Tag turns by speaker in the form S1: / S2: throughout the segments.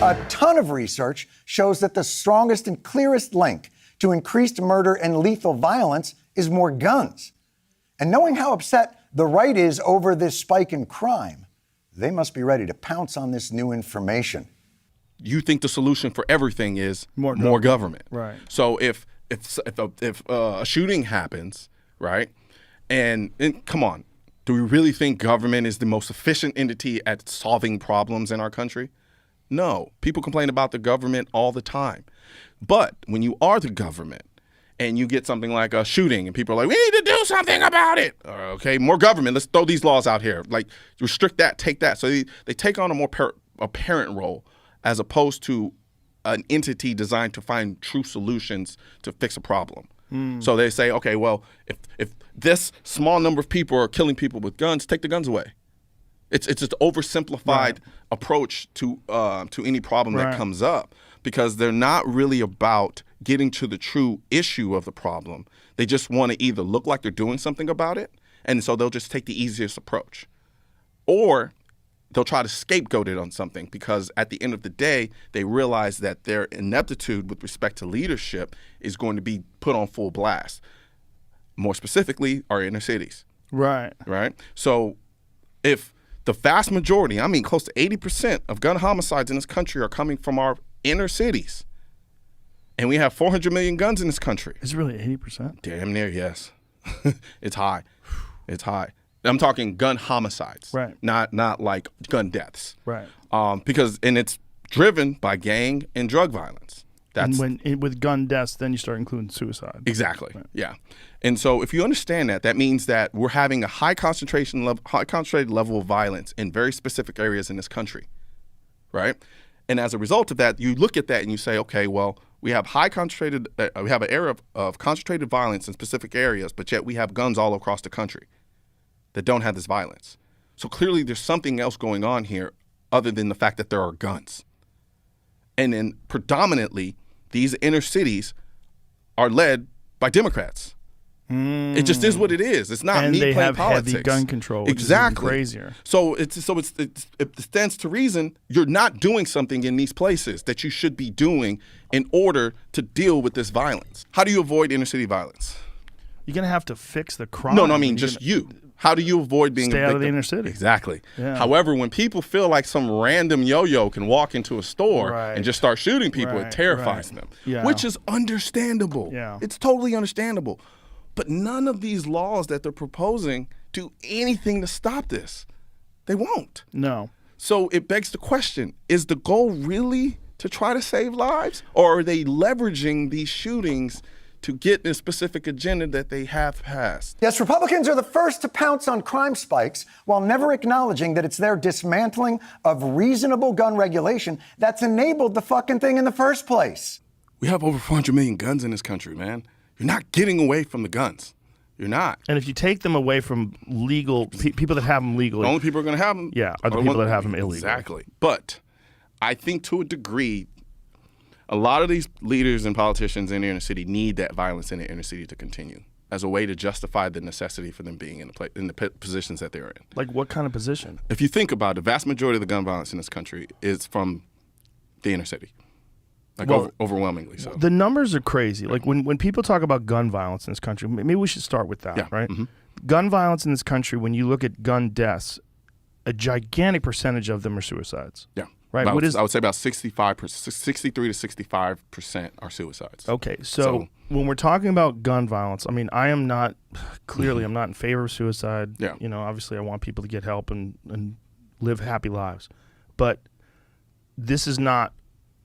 S1: A ton of research shows that the strongest and clearest link to increased murder and lethal violence is more guns. And knowing how upset the right is over this spike in crime, they must be ready to pounce on this new information.
S2: You think the solution for everything is more government.
S3: Right.
S2: So if a shooting happens, right, and come on, do we really think government is the most efficient entity at solving problems in our country? No. People complain about the government all the time. But when you are the government and you get something like a shooting and people are like, we need to do something about it. Okay, more government. Let's throw these laws out here. Like, restrict that, take that. So they take on a more parent role as opposed to an entity designed to find true solutions to fix a problem. So they say, okay, well, if this small number of people are killing people with guns, take the guns away. It's just an oversimplified approach to any problem that comes up, because they're not really about getting to the true issue of the problem. They just want to either look like they're doing something about it, and so they'll just take the easiest approach, or they'll try to scapegoat it on something, because at the end of the day, they realize that their ineptitude with respect to leadership is going to be put on full blast. More specifically, our inner cities.
S3: Right.
S2: So if the vast majority, I mean close to 80% of gun homicides in this country are coming from our inner cities, and we have 400 million guns in this country.
S3: Is it really 80%?
S2: Damn near, yes. It's high. It's high. I'm talking gun homicides,
S3: right?
S2: Not like gun deaths,
S3: right?
S2: Because it's driven by gang and drug violence.
S3: And with gun deaths, then you start including suicide.
S2: Exactly.
S3: Right.
S2: Yeah. And so if you understand that, that means that we're having a high concentrated level of violence in very specific areas in this country, right? And as a result of that, you look at that and you say, okay, well, we have we have an area of concentrated violence in specific areas, but yet we have guns all across the country that don't have this violence. So clearly there's something else going on here other than the fact that there are guns. And then predominantly, these inner cities are led by Democrats. It just is what it is. It's not me playing politics. And they have heavy
S3: gun control, which
S2: exactly.
S3: is crazier.
S2: So it stands to reason you're not doing something in these places that you should be doing in order to deal with this violence. How do you avoid inner city violence?
S3: You're going to have to fix the crime.
S2: No, I mean just you. How do you avoid being
S3: stay
S2: a victim?
S3: Out of the inner city?
S2: Exactly.
S3: Yeah.
S2: However, when people feel like some random yo-yo can walk into a store and just start shooting people, it terrifies them, which is understandable.
S3: Yeah.
S2: It's totally understandable. But none of these laws that they're proposing do anything to stop this. They won't.
S3: No.
S2: So it begs the question, is the goal really to try to save lives? Or are they leveraging these shootings to get a specific agenda that they have passed?
S1: Yes, Republicans are the first to pounce on crime spikes while never acknowledging that it's their dismantling of reasonable gun regulation that's enabled the fucking thing in the first place.
S2: We have over 400 million guns in this country, man. You're not getting away from the guns. You're not.
S3: And if you take them away from legal people that have them legally,
S2: the only people who are going to have them
S3: are the people that have them illegally.
S2: Exactly. But I think to a degree, a lot of these leaders and politicians in the inner city need that violence in the inner city to continue as a way to justify the necessity for them being in the positions that they're in.
S3: Like what kind of position?
S2: If you think about it, the vast majority of the gun violence in this country is from the inner city. Overwhelmingly so.
S3: The numbers are crazy. Like when people talk about gun violence in this country, maybe we should start with that, right? Mm-hmm. Gun violence in this country, when you look at gun deaths, a gigantic percentage of them are suicides.
S2: Yeah.
S3: Right.
S2: I would say about 63 to 65% are suicides.
S3: Okay. So when we're talking about gun violence, I mean, I'm not in favor of suicide.
S2: Yeah.
S3: You know, obviously I want people to get help and live happy lives. But this is not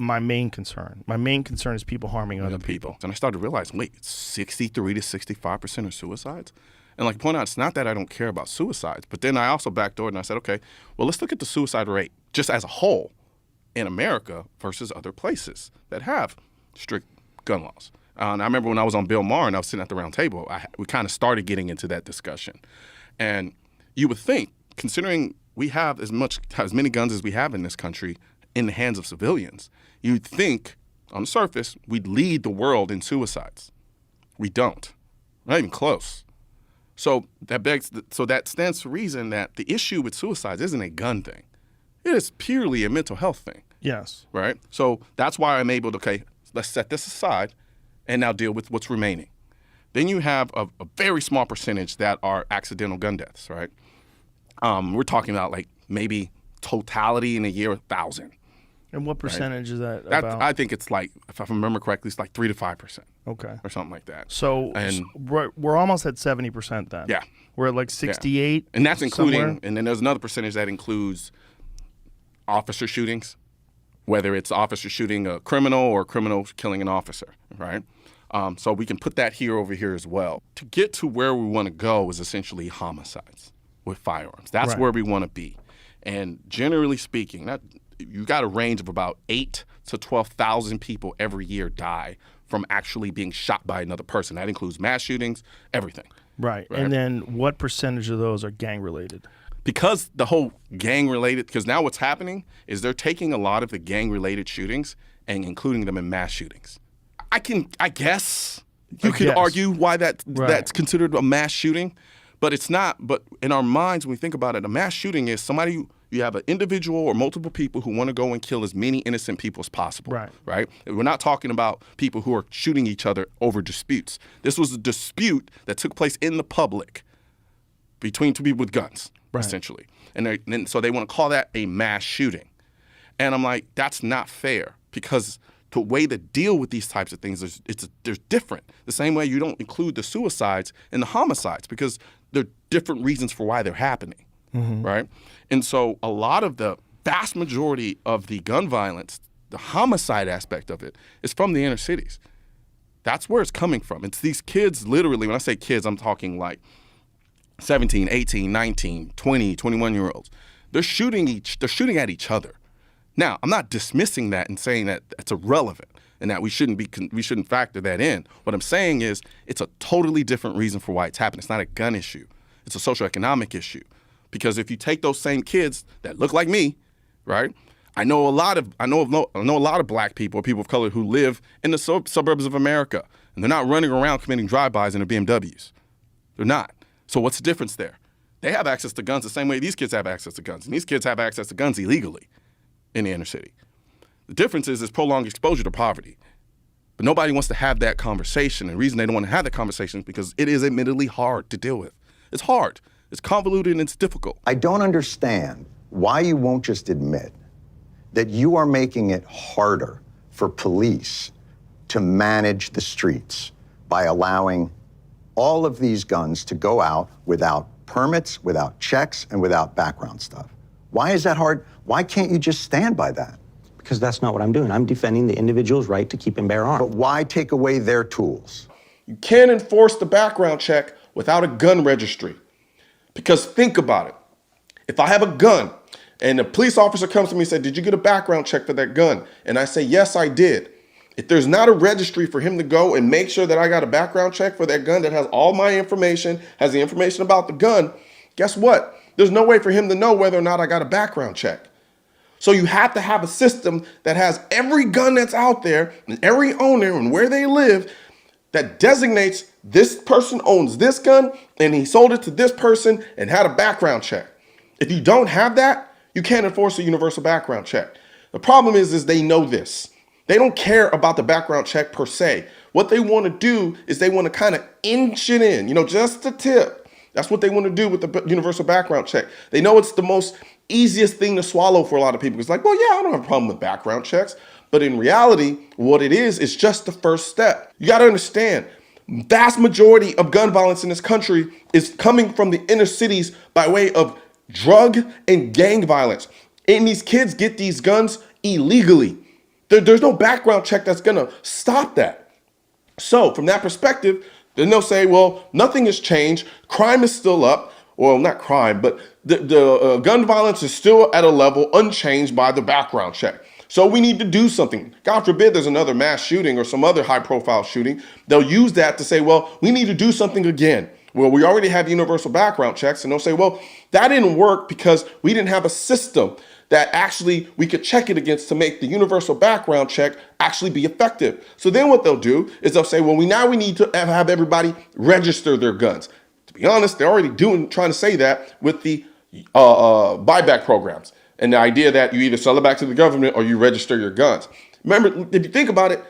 S3: my main concern. My main concern is people harming other people.
S2: And I started realizing, wait, 63 to 65% are suicides? And like point out, it's not that I don't care about suicides, but then I also backdoored and I said, okay, well, let's look at the suicide rate just as a whole in America versus other places that have strict gun laws. And I remember when I was on Bill Maher and I was sitting at the round table, we kind of started getting into that discussion. And you would think, considering we have as many guns as we have in this country in the hands of civilians, you'd think, on the surface, we'd lead the world in suicides. We don't. Not even close. So that stands to reason that the issue with suicides isn't a gun thing. It is purely a mental health thing.
S3: Yes.
S2: right? So that's why I'm able to, okay, let's set this aside and now deal with what's remaining. Then you have a very small percentage that are accidental gun deaths, right? We're talking about like maybe totality in a year, 1,000.
S3: And what percentage is that
S2: That,
S3: about?
S2: I think it's like, if I remember correctly, it's like 3 to 5%.
S3: Okay.
S2: Or something like that.
S3: So
S2: And-
S3: we're almost at 70% then.
S2: Yeah.
S3: We're at like 68.
S2: And that's including,
S3: somewhere.
S2: and then there's another percentage that includes officer shootings, whether it's officer shooting a criminal or a criminal killing an officer, right? So we can put that here over here as well. To get to where we want to go is essentially homicides with firearms. That's
S3: Right.
S2: where we want to be. And generally speaking, you got a range of about 8 to 12,000 people every year die from actually being shot by another person. That includes mass shootings, everything.
S3: Right. And then what percentage of those are gang related?
S2: Because the whole gang-related, because now what's happening is they're taking a lot of the gang-related shootings and including them in mass shootings. I guess you could argue why that's considered a mass shooting, but it's not. But in our minds, when we think about it, a mass shooting is somebody, you have an individual or multiple people who want to go and kill as many innocent people as possible. Right? We're not talking about people who are shooting each other over disputes. This was a dispute that took place in the public between two people with guns, essentially. And so they want to call that a mass shooting. And I'm like, that's not fair, because the way to deal with these types of things they're different. The same way you don't include the suicides and the homicides, because there are different reasons for why they're happening, right? And so a lot of the vast majority of the gun violence, the homicide aspect of it, is from the inner cities. That's where it's coming from. It's these kids, literally, when I say kids, I'm talking like 17, 18, 19, 20, 21-year-olds. They're shooting at each other. Now, I'm not dismissing that and saying that it's irrelevant and that we shouldn't factor that in. What I'm saying is it's a totally different reason for why it's happening. It's not a gun issue. It's a socioeconomic issue. Because if you take those same kids that look like me, right? I know a lot of black people or people of color who live in the suburbs of America, and they're not running around committing drive-bys in their BMWs. They're not. So what's the difference there? They have access to guns the same way these kids have access to guns, and these kids have access to guns illegally in the inner city. The difference is prolonged exposure to poverty. But nobody wants to have that conversation. And the reason they don't want to have that conversation is because it is admittedly hard to deal with. It's hard. It's convoluted and it's difficult.
S1: I don't understand why you won't just admit that you are making it harder for police to manage the streets by allowing all of these guns to go out without permits, without checks, and without background stuff. Why is that hard? Why can't you just stand by that?
S4: Because that's not what I'm doing. I'm defending the individual's right to keep and bear arms.
S1: But why take away their tools?
S2: You can't enforce the background check without a gun registry. Because think about it. If I have a gun and a police officer comes to me and says, "Did you get a background check for that gun?" And I say, "Yes, I did." If there's not a registry for him to go and make sure that I got a background check for that gun that has all my information, has the information about the gun, guess what? There's no way for him to know whether or not I got a background check. So you have to have a system that has every gun that's out there and every owner and where they live that designates this person owns this gun and he sold it to this person and had a background check. If you don't have that, you can't enforce a universal background check. The problem is they know this. They don't care about the background check per se. What they want to do is they want to kind of inch it in, just a tip. That's what they want to do with the universal background check. They know it's the most easiest thing to swallow for a lot of people. It's like, well, yeah, I don't have a problem with background checks. But in reality, what it is just the first step. You got to understand, vast majority of gun violence in this country is coming from the inner cities by way of drug and gang violence. And these kids get these guns illegally. There's no background check that's going to stop that. So from that perspective, then they'll say, well, nothing has changed. Crime is still up. Well, not crime, but the gun violence is still at a level unchanged by the background check. So we need to do something. God forbid there's another mass shooting or some other high profile shooting. They'll use that to say, well, we need to do something again. Well, we already have universal background checks. And they'll say, well, that didn't work because we didn't have a system that actually we could check it against to make the universal background check actually be effective. So then what they'll do is they'll say, well, we need to have everybody register their guns. To be honest, they're already trying to say that with the buyback programs. And the idea that you either sell it back to the government or you register your guns. Remember, if you think about it,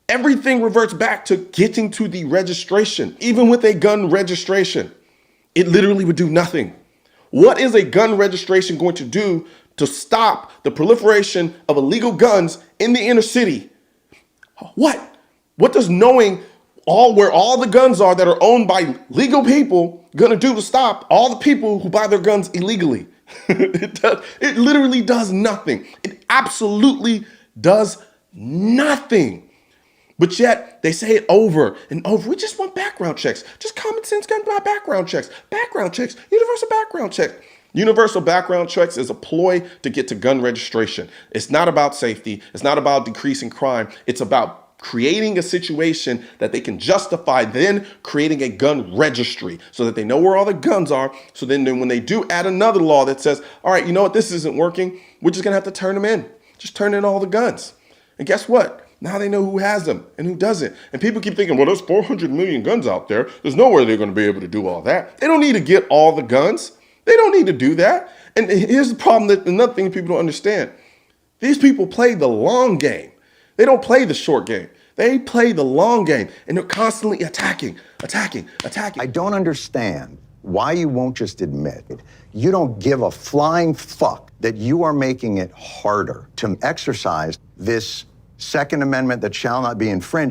S2: everything reverts back to getting to the registration. Even with a gun registration, it literally would do nothing. What is a gun registration going to do to stop the proliferation of illegal guns in the inner city? What? What does knowing where all the guns are that are owned by legal people gonna do to stop all the people who buy their guns illegally? It literally does nothing. It absolutely does nothing. But yet they say it over and over. We just want background checks. Just common sense gun background checks. Background checks. Universal background checks. Universal background checks is a ploy to get to gun registration. It's not about safety. It's not about decreasing crime. It's about creating a situation that they can justify, then creating a gun registry so that they know where all the guns are. So then when they do add another law that says, all right, you know what, this isn't working, we're just gonna have to turn them in. Just turn in all the guns. And guess what? Now they know who has them and who doesn't. And people keep thinking, well, there's 400 million guns out there. There's nowhere they're gonna be able to do all that. They don't need to get all the guns. They don't need to do that. And here's the problem, that another thing people don't understand. These people play the long game. They don't play the short game. They play the long game, and they're constantly attacking.
S1: I don't understand why you won't just admit it. You don't give a flying fuck that you are making it harder to exercise this Second Amendment that shall not be infringed.